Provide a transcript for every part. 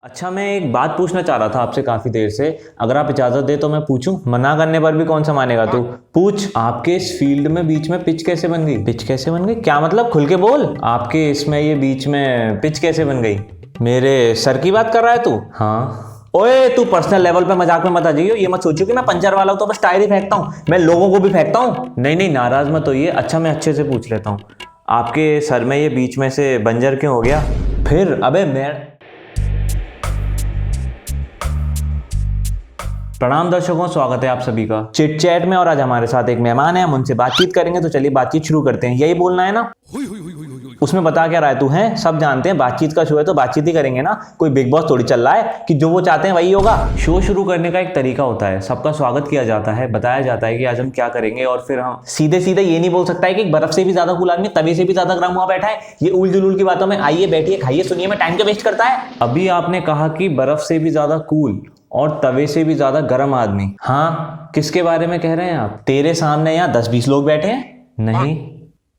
अच्छा, मैं एक बात पूछना चाह रहा था आपसे काफी देर से। अगर आप इजाजत दे तो मैं पूछूं? मना करने पर भी कौन सा मानेगा तू। पूछ। आपके इस फील्ड में बीच में पिच कैसे बन गई? पिच कैसे बन गई क्या मतलब? खुल के बोल। आपके इसमें ये बीच में पिच कैसे बन गई? मेरे सर की बात कर रहा है तू? हाँ। ओए, तू पर्सनल लेवल पे मजाक में मत आ जाइयो। ये मत सोचियो कि मैं पंचर वाला हूं तो बस टायर ही फेंकता हूँ। मैं लोगों को भी फेंकता हूँ। नहीं नहीं, नाराज मत होइए। अच्छा, मैं अच्छे से पूछ लेता हूँ। आपके सर में ये बीच में से बंजर क्यों हो गया? फिर अबे मैं प्रणाम दर्शकों, स्वागत है आप सभी का चिट चैट में। और आज हमारे साथ एक मेहमान है, हम उनसे बातचीत करेंगे। तो चलिए बातचीत शुरू करते हैं। यही बोलना है ना? उसमें बता क्या रहा है तू? है सब जानते हैं बातचीत का शो है तो बातचीत ही करेंगे ना। कोई बिग बॉस थोड़ी चल रहा है कि जो वो चाहते हैं वही होगा। शो शुरू करने का एक तरीका होता है, सबका स्वागत किया जाता है, बताया जाता है कि आज हम क्या करेंगे, और फिर हम सीधे सीधे ये नहीं बोल सकता है कि बर्फ से भी ज्यादा कूल आदमी तवे से भी ज्यादा गर्म हुआ बैठा है। ये उल जुलूल की बातों में आइए बैठिए खाइए सुनिए में टाइम क्यों वेस्ट करता है? अभी आपने कहा कि बर्फ से भी ज्यादा कूल और तवे से भी ज्यादा गर्म आदमी। हाँ, किसके बारे में कह रहे हैं आप? तेरे सामने यहाँ 10-20 लोग बैठे हैं? नहीं।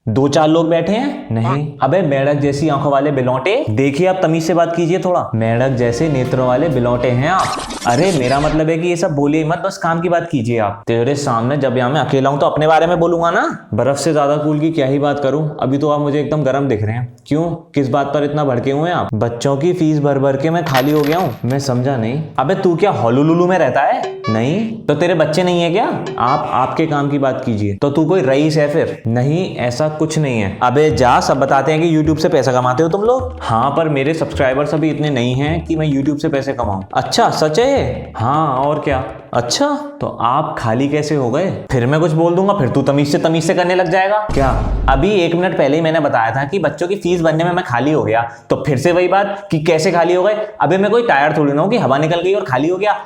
2-4 लोग बैठे हैं? नहीं। अबे मेढक जैसी आंखों वाले बिलौटे, देखिए आप तमीज से बात कीजिए थोड़ा। मेढक जैसे नेत्रों वाले बिलौटे हैं आप। अरे मेरा मतलब है कि ये सब बोलिए मत, बस काम की बात कीजिए आप। तेरे सामने जब यहाँ मैं अकेला हूं तो अपने बारे में बोलूंगा ना। बर्फ से ज्यादा कूल की क्या ही बात करूं, अभी तो आप मुझे एकदम गर्म दिख रहे हैं। क्यों, किस बात पर इतना भड़के हुए हैं आप? बच्चों की फीस भर भर के मैं खाली हो गया हूँ। मैं समझा नहीं। अबे तू क्या होलुलुलु में रहता है? नहीं। तो तेरे बच्चे नहीं है क्या? आप आपके काम की बात कीजिए। तो तू कोई रईस है फिर? नहीं, ऐसा कुछ नहीं है। अबे जा, सब बताते हैं कि YouTube से पैसा कमाते हो तुम लोग। हाँ, पर मेरे सब्सक्राइबर्स अभी इतने नहीं हैं कि मैं YouTube से पैसे कमाऊं। अच्छा, सच है ये? हाँ, और क्या। अच्छा, तो आप खाली कैसे हो गए? फिर मैं कुछ बोल दूंगा, फिर तू तमीज से करने लग जाएगा क्या? अभी 1 मिनट पहले ही मैंने बताया था कि बच्चों की फीस भरने में मैं खाली हो गया, तो फिर से वही बात कि कैसे खाली हो गए? अबे मैं कोई टायर थोड़ी ना हूं कि हवा निकल गई और खाली हो गया।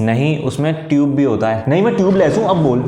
नहीं, उसमें ट्यूब भी होता है। नहीं, मैं ट्यूबलेस हूं। अब बोल।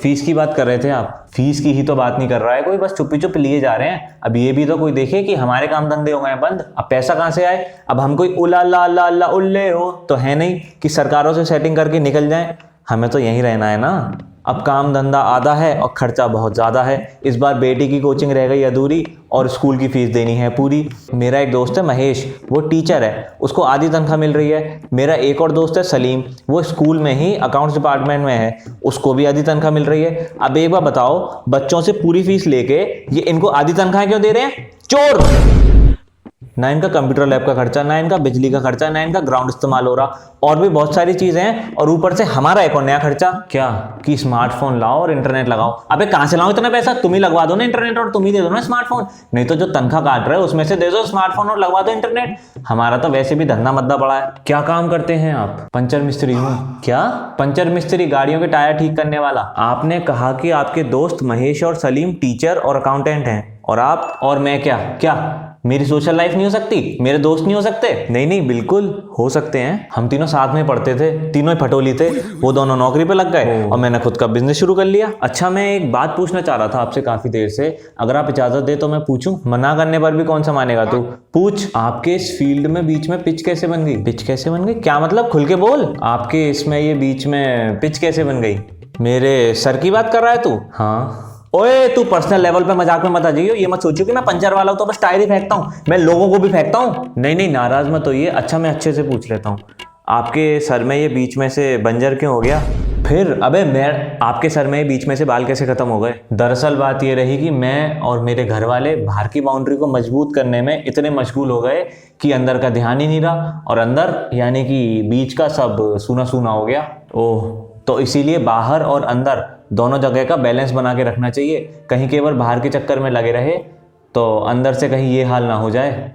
फीस की बात कर रहे थे आप। फीस की ही तो बात नहीं कर रहा है कोई, बस चुप्पी चुप लिए जा रहे हैं। अब ये भी तो कोई देखे कि हमारे काम धंधे हो गए बंद। अब पैसा कहां से आए? अब हम कोई उला ला ला ला उल्ले हो तो है नहीं कि सरकारों से सेटिंग करके निकल जाएं। हमें तो यहीं रहना है ना। अब काम धंधा आधा है और खर्चा बहुत ज्यादा है। इस बार बेटी की कोचिंग रह गई अधूरी और स्कूल की फीस देनी है पूरी। मेरा एक दोस्त है महेश, वो टीचर है, उसको आधी तनख्वाह मिल रही है। मेरा एक और दोस्त है सलीम, वो स्कूल में ही अकाउंट्स डिपार्टमेंट में है, उसको भी आधी तनख्वाह मिल रही है। अब एक बार बताओ, बच्चों से पूरी फीस लेके ये इनको आधी तनख्वाह क्यों दे रहे हैं? चोर! ना इनका कंप्यूटर लैब का खर्चा, ना इनका बिजली का खर्चा, ना इनका ग्राउंड इस्तेमाल हो रहा, और भी बहुत सारी चीजें हैं। और ऊपर से हमारा एक और नया खर्चा क्या कि स्मार्टफोन लाओ और इंटरनेट लगाओ। अबे कहां से लाओ इतना पैसा? तुम ही लगवा दो ना इंटरनेट और तुम ही दे दो ना स्मार्टफोन। नहीं तो जो तनख्वाह काट रहे हो उसमें से दे दो स्मार्टफोन और लगवा दो इंटरनेट। हमारा तो वैसे भी धंधा मद्दा पड़ा है। क्या काम करते हैं आप? पंचर मिस्त्री हूँ। क्या? पंचर मिस्त्री, गाड़ियों के टायर ठीक करने वाला। आपने कहा कि आपके दोस्त महेश और सलीम टीचर और अकाउंटेंट हैं, और आप और मैं क्या क्या मेरी सोशल लाइफ नहीं हो सकती? मेरे दोस्त नहीं हो सकते? नहीं नहीं, बिल्कुल हो सकते हैं। हम तीनों साथ में पढ़ते थे, तीनों ही फटोली थे। वो दोनों नौकरी पे लग गए और मैंने खुद का बिजनेस शुरू कर लिया। अच्छा, मैं एक बात पूछना चाह रहा था आपसे काफी देर से। अगर आप इजाजत दे तो मैं पूछूं? मना करने पर भी कौन सा मानेगा तू। पूछ। आपके इस फील्ड में बीच में पिच कैसे बन गई? पिच कैसे बन गई क्या मतलब? खुल के बोल। आपके इसमें ये बीच में पिच कैसे बन गई? मेरे सर की बात कर रहा है तू? हाँ। ओए, तू पर्सनल लेवल पे मजाक में मत आ जाइयो। ये मत सोचियो कि मैं पंचर वाला हूं तो बस टायर ही फेंकता हूं। मैं लोगों को भी फेंकता हूं। नहीं नहीं, नाराज मत होइए। अच्छा, मैं अच्छे से पूछ लेता हूं। आपके सर में ये बीच में से बंजर क्यों हो गया? फिर अबे मैं आपके सर में बीच में से बाल कैसे खत्म हो गए? दरअसल बात ये रही कि मैं और मेरे घर वाले बाहर की बाउंड्री को मजबूत करने में इतने मशगूल हो गए कि अंदर का ध्यान ही नहीं रहा, और अंदर यानी कि बीच का सब सूना सूना हो गया। ओह, तो इसीलिए बाहर और अंदर दोनों जगह का बैलेंस बना के रखना चाहिए। कहीं केवल बाहर के चक्कर में लगे रहे तो अंदर से कहीं ये हाल ना हो जाए।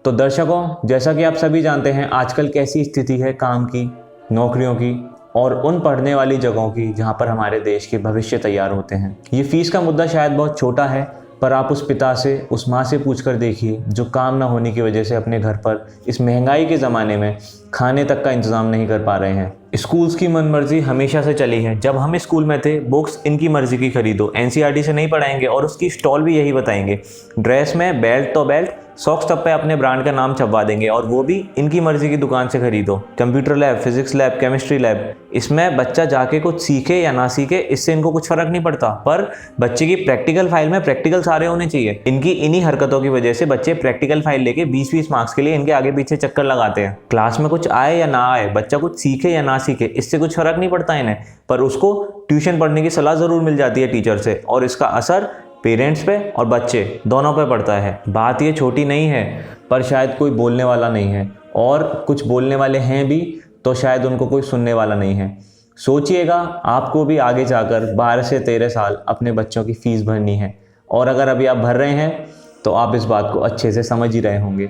तो दर्शकों, जैसा कि आप सभी जानते हैं आजकल कैसी स्थिति है काम की, नौकरियों की और उन पढ़ने वाली जगहों की जहां पर हमारे देश के भविष्य तैयार होते हैं। ये फीस का मुद्दा शायद बहुत छोटा है, पर आप उस पिता से, उस माँ से पूछ कर देखिए जो काम ना होने की वजह से अपने घर पर इस महंगाई के ज़माने में खाने तक का इंतजाम नहीं कर पा रहे हैं। स्कूल्स की मनमर्जी हमेशा से चली है। जब हम स्कूल में थे, बुक्स इनकी मर्जी की खरीदो, एनसीईआरटी से नहीं पढ़ाएंगे और उसकी स्टॉल भी यही बताएंगे। ड्रेस में बेल्ट तो बेल्ट, सॉक्स टप पे अपने ब्रांड का नाम छपवा देंगे और वो भी इनकी मर्जी की दुकान से खरीदो। Computer lab, physics lab, chemistry lab, इसमें बच्चा जाके कुछ सीखे या ना सीखे, इससे इनको कुछ फर्क नहीं पड़ता, पर बच्चे की प्रैक्टिकल फाइल में प्रैक्टिकल सारे होने चाहिए। इनकी इन्हीं हरकतों की वजह से बच्चे प्रैक्टिकल फाइल लेके 20-20 मार्क्स के लिए इनके आगे पीछे चक्कर लगाते हैं। क्लास में कुछ आए या ना आए, बच्चा कुछ सीखे या ना सीखे, इससे कुछ फर्क नहीं पड़ता इन्हें, पर उसको ट्यूशन पढ़ने की सलाह जरूर मिल जाती है टीचर से, और इसका असर पेरेंट्स पे और बच्चे दोनों पे पड़ता है। बात ये छोटी नहीं है, पर शायद कोई बोलने वाला नहीं है, और कुछ बोलने वाले हैं भी तो शायद उनको कोई सुनने वाला नहीं है। सोचिएगा, आपको भी आगे जाकर 12 से 13 साल अपने बच्चों की फीस भरनी है, और अगर अभी आप भर रहे हैं तो आप इस बात को अच्छे से समझ ही रहे होंगे।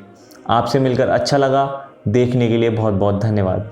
आपसे मिलकर अच्छा लगा। देखने के लिए बहुत बहुत धन्यवाद।